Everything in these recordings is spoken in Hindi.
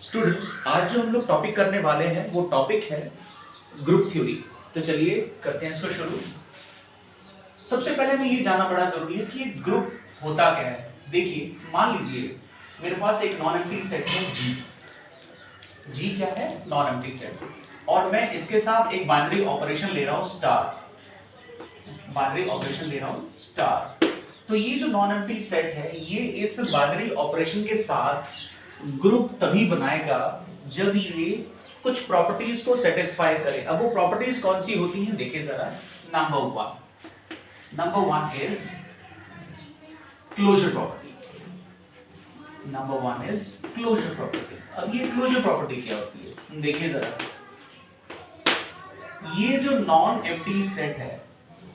स्टूडेंट्स, आज जो हम लोग टॉपिक करने वाले हैं वो टॉपिक है ग्रुप थ्योरी। तो चलिए करते हैं इसको शुरू। सबसे पहले हमें ये जानना बड़ा जरूरी है कि ग्रुप होता क्या है। देखिए, मान लीजिए मेरे पास एक नॉन एम्प्टी सेट है जी। जी क्या है? Non empty set. और मैं इसके साथ एक बाइनरी ऑपरेशन ले रहा हूं स्टार। बाइनरी ऑपरेशन ले रहा हूं स्टार। तो ये जो नॉन एम्प्टी सेट है ये इस बाइनरी ऑपरेशन के साथ ग्रुप तभी बनाएगा जब ये कुछ प्रॉपर्टीज को सेटिस्फाई करे। अब वो प्रॉपर्टीज कौन सी होती हैं देखिए जरा। Number one is closure property. Number one is closure property. अब ये क्लोजर प्रॉपर्टी क्या होती है देखिए जरा। ये जो नॉन एम्प्टी सेट है,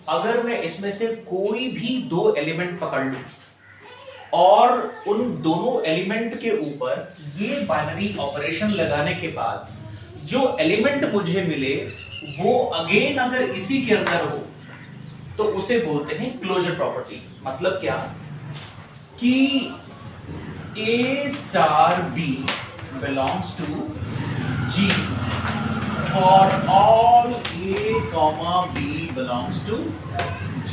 अगर मैं इसमें से कोई भी दो एलिमेंट पकड़ लूं और उन दोनों एलिमेंट के ऊपर ये बाइनरी ऑपरेशन लगाने के बाद जो एलिमेंट मुझे मिले वो अगेन अगर इसी के अंदर हो तो उसे बोलते हैं क्लोजर प्रॉपर्टी। मतलब क्या कि A star B belongs to G और all A, B belongs to G।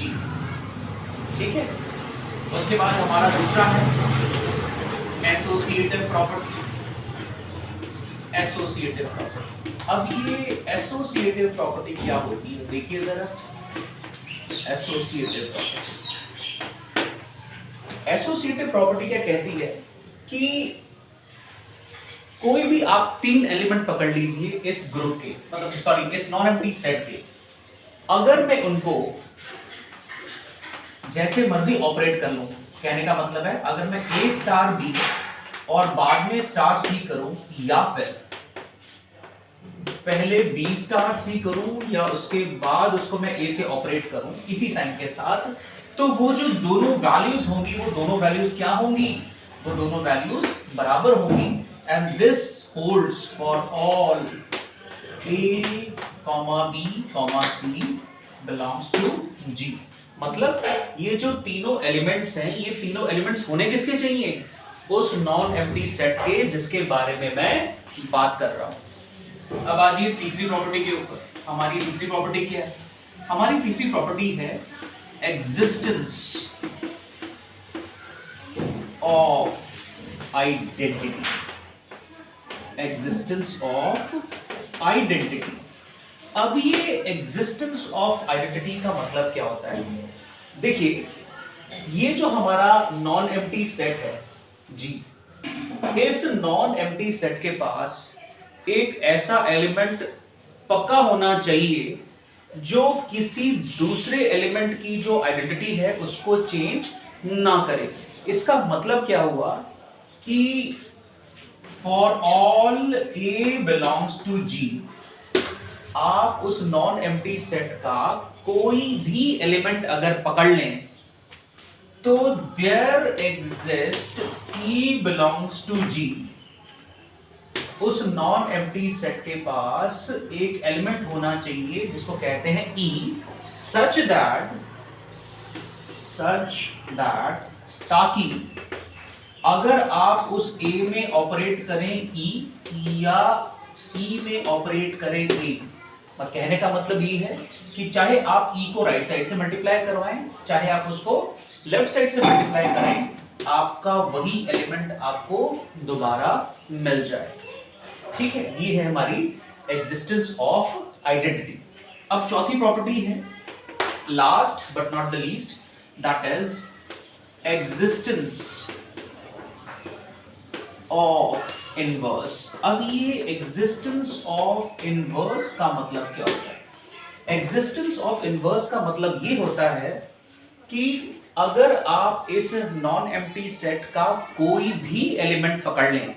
ठीक है। उसके बाद हमारा दूसरा है एसोसिएटिव प्रॉपर्टी। Associative property. अब ये एसोसिएटिव प्रॉपर्टी क्या होती है देखिए जरा। एसोसिएटिव प्रॉपर्टी, एसोसिएटिव प्रॉपर्टी क्या कहती है कि कोई भी आप तीन एलिमेंट पकड़ लीजिए इस ग्रुप के, मतलब सॉरी इस नॉन एम्प्टी सेट के, अगर मैं उनको जैसे मर्जी ऑपरेट कर लूं, कहने का मतलब है अगर मैं A स्टार B और बाद में स्टार C करूं या फिर पहले B स्टार C करूं या उसके बाद उसको मैं A से ऑपरेट करूं इसी साइन के साथ, तो वो जो दोनों वैल्यूज होंगी वो दोनों वैल्यूज क्या होंगी? वो दोनों वैल्यूज बराबर होंगी। And this holds for all A, B, C belongs to G। मतलब ये जो तीनों एलिमेंट्स हैं, ये तीनों एलिमेंट्स होने किसके चाहिए? उस नॉन एम्प्टी सेट के जिसके बारे में मैं बात कर रहा हूं। अब आ जाइए तीसरी प्रॉपर्टी के ऊपर। हमारी तीसरी प्रॉपर्टी क्या है? हमारी तीसरी प्रॉपर्टी है existence of identity. Existence of identity. अब ये एग्जिस्टेंस ऑफ आइडेंटिटी का मतलब क्या होता है? देखिए, ये जो हमारा नॉन एम्प्टी सेट है जी, इस नॉन एम्प्टी सेट के पास एक ऐसा एलिमेंट पक्का होना चाहिए जो किसी दूसरे एलिमेंट की जो आइडेंटिटी है उसको चेंज ना करे। इसका मतलब क्या हुआ कि for all A belongs to G, आप उस नॉन एम्प्टी सेट का कोई भी एलिमेंट अगर पकड़ लें तो there exist E belongs to G। उस नॉन एम्प्टी सेट के पास एक एलिमेंट होना चाहिए जिसको कहते हैं E, सच दैट ताकि अगर आप उस A में ऑपरेट करें E या E में ऑपरेट करें A, कहने का मतलब ये है कि चाहे आप E को राइट साइड से मल्टीप्लाई करवाएं, चाहे आप उसको लेफ्ट साइड से मल्टीप्लाई करें, आपका वही एलिमेंट आपको दोबारा मिल जाए। ठीक है, ये है हमारी एग्जिस्टेंस ऑफ आइडेंटिटी। अब चौथी प्रॉपर्टी है, last but not the least, that is existence of inverse. अब ये एग्जिस्टेंस ऑफ इनवर्स का मतलब क्या होता है? एग्जिस्टेंस ऑफ इनवर्स का मतलब ये होता है कि अगर आप इस नॉन एम्प्टी सेट का कोई भी एलिमेंट पकड़ लें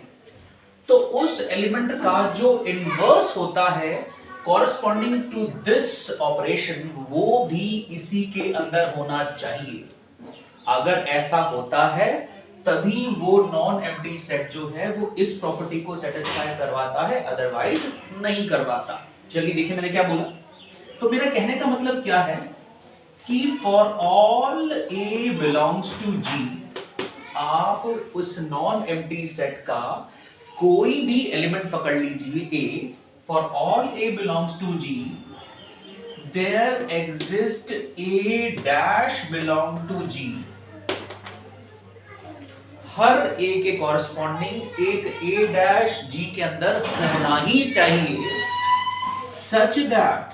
तो उस एलिमेंट का जो इनवर्स होता है कॉरस्पॉन्डिंग टू दिस ऑपरेशन वो भी इसी के अंदर होना चाहिए। अगर ऐसा होता है तभी वो नॉन एम्प्टी सेट जो है वो इस प्रॉपर्टी को सेटिस्फाई करवाता है, अदरवाइज नहीं करवाता। चलिए देखिए मैंने क्या बोला। तो मेरा कहने का मतलब क्या है कि for all A belongs to G, आप उस नॉन एम्प्टी सेट का कोई भी एलिमेंट पकड़ लीजिए A, for all A belongs to G, there exist A dash belong to G। हर A के कॉरस्पॉन्डिंग एक A डैश G के अंदर होना ही चाहिए, सच दैट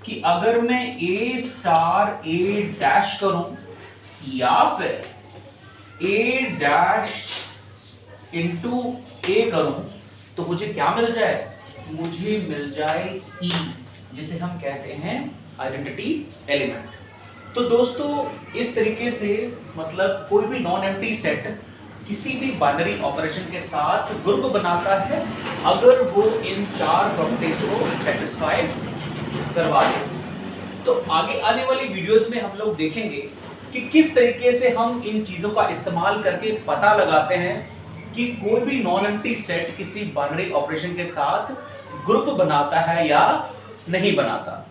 कि अगर मैं A स्टार A डैश करूं या फिर A डैश इंटू A करूं तो मुझे क्या मिल जाए? मुझे मिल जाए E, जिसे हम कहते हैं आइडेंटिटी एलिमेंट। तो दोस्तों इस तरीके से मतलब कोई भी नॉन एम्प्टी सेट किसी भी बाइनरी ऑपरेशन के साथ ग्रुप बनाता है अगर वो इन 4 प्रॉपर्टीज को सेटिस्फाई करवा दे। तो आगे आने वाली वीडियोस में हम लोग देखेंगे कि किस तरीके से हम इन चीजों का इस्तेमाल करके पता लगाते हैं कि कोई भी नॉन एम्प्टी सेट किसी बाइनरी ऑपरेशन के साथ ग्रुप बनाता है या नहीं बनाता।